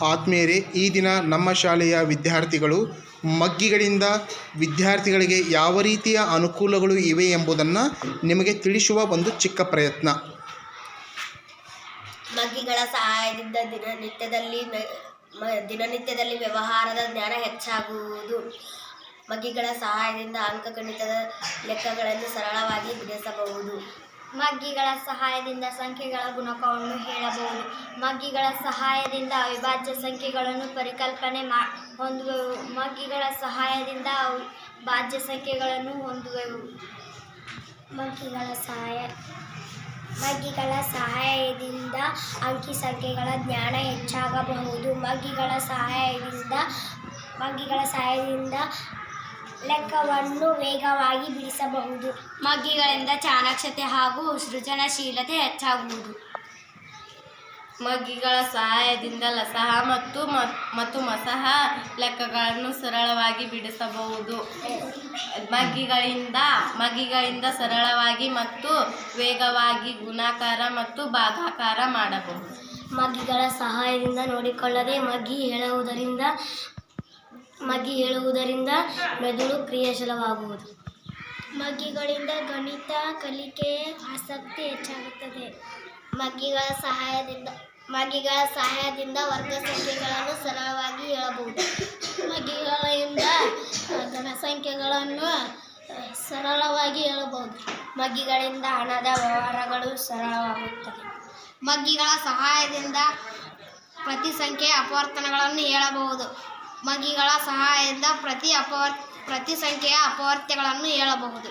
ಆತ್ಮೀಯರೇ, ಈ ದಿನ ನಮ್ಮ ಶಾಲೆಯ ವಿದ್ಯಾರ್ಥಿಗಳು ಮಗ್ಗಿಗಳಿಂದ ವಿದ್ಯಾರ್ಥಿಗಳಿಗೆ ಯಾವ ರೀತಿಯ ಅನುಕೂಲಗಳು ಇವೆ ಎಂಬುದನ್ನು ನಿಮಗೆ ತಿಳಿಸುವ ಒಂದು ಚಿಕ್ಕ ಪ್ರಯತ್ನ. ಮಗ್ಗಿಗಳ ಸಹಾಯದಿಂದ ದಿನನಿತ್ಯದಲ್ಲಿ ವ್ಯವಹಾರದ ಜ್ಞಾನ ಹೆಚ್ಚಾಗುವುದು. ಮಗ್ಗಿಗಳ ಸಹಾಯದಿಂದ ಅಂಕಗಣಿತದ ಲೆಕ್ಕಗಳನ್ನು ಸರಳವಾಗಿ ಬಿಡಿಸಬಹುದು. ಮಗ್ಗಿಗಳ ಸಹಾಯದಿಂದ ಸಂಖ್ಯೆಗಳ ಗುಣಕವನ್ನು ಹೇಳಬಹುದು. ಮಗ್ಗಿಗಳ ಸಹಾಯದಿಂದ ಅವಿಭಾಜ್ಯ ಸಂಖ್ಯೆಗಳನ್ನು ಪರಿಕಲ್ಪನೆ ಹೊಂದುವೆವು. ಮಗ್ಗಿಗಳ ಸಹಾಯದಿಂದ ಭಾಜ್ಯ ಸಂಖ್ಯೆಗಳನ್ನು ಹೊಂದುವೆವು. ಮಗ್ಗಿಗಳ ಸಹಾಯದಿಂದ ಅಂಕಿ ಸಂಖ್ಯೆಗಳ ಜ್ಞಾನ ಹೆಚ್ಚಾಗಬಹುದು. ಮಗ್ಗಿಗಳ ಸಹಾಯದಿಂದ ಲೆಕ್ಕವನ್ನು ವೇಗವಾಗಿ ಬಿಡಿಸಬಹುದು. ಮಗ್ಗಿಗಳಿಂದ ಚಾಣಾಕ್ಷತೆ ಹಾಗೂ ಸೃಜನಶೀಲತೆ ಹೆಚ್ಚಾಗುವುದು. ಮಗ್ಗಿಗಳ ಸಹಾಯದಿಂದ ಲಸಹ ಮತ್ತು ಮಸಹ ಲೆಕ್ಕಗಳನ್ನು ಸರಳವಾಗಿ ಬಿಡಿಸಬಹುದು. ಮಗ್ಗಿಗಳಿಂದ ಸರಳವಾಗಿ ಮತ್ತು ವೇಗವಾಗಿ ಗುಣಾಕಾರ ಮತ್ತು ಭಾಗಾಕಾರ ಮಾಡಬಹುದು. ಮಗ್ಗಿಗಳ ಸಹಾಯದಿಂದ ನೋಡಿಕೊಳ್ಳದೆ ಮಗ್ಗಿ ಹೇಳುವುದರಿಂದ ಮೆದುಳು ಕ್ರಿಯಾಶೀಲವಾಗುವುದು. ಮಗ್ಗಿಗಳಿಂದ ಗಣಿತ ಕಲಿಕೆ ಆಸಕ್ತಿ ಹೆಚ್ಚಾಗುತ್ತದೆ. ಮಗ್ಗಿಗಳ ಸಹಾಯದಿಂದ ವರ್ಗ ಸಂಖ್ಯೆಗಳನ್ನು ಸರಳವಾಗಿ ಹೇಳಬಹುದು. ಮಗ್ಗಿಗಳಿಂದ ಘನ ಸಂಖ್ಯೆಗಳನ್ನು ಸರಳವಾಗಿ ಹೇಳಬಹುದು. ಮಗ್ಗಿಗಳಿಂದ ಹಣದ ವ್ಯವಹಾರಗಳು ಸರಳವಾಗುತ್ತದೆ. ಮಗ್ಗಿಗಳ ಸಹಾಯದಿಂದ ಪ್ರತಿ ಸಂಖ್ಯೆಯ ಅಪವರ್ತನಗಳನ್ನು ಹೇಳಬಹುದು. ಮಗ್ಗಿಗಳ ಸಹಾಯದಿಂದ ಪ್ರತಿ ಸಂಖ್ಯೆಯ ಅಪವರ್ತ್ಯಗಳನ್ನು ಹೇಳಬಹುದು.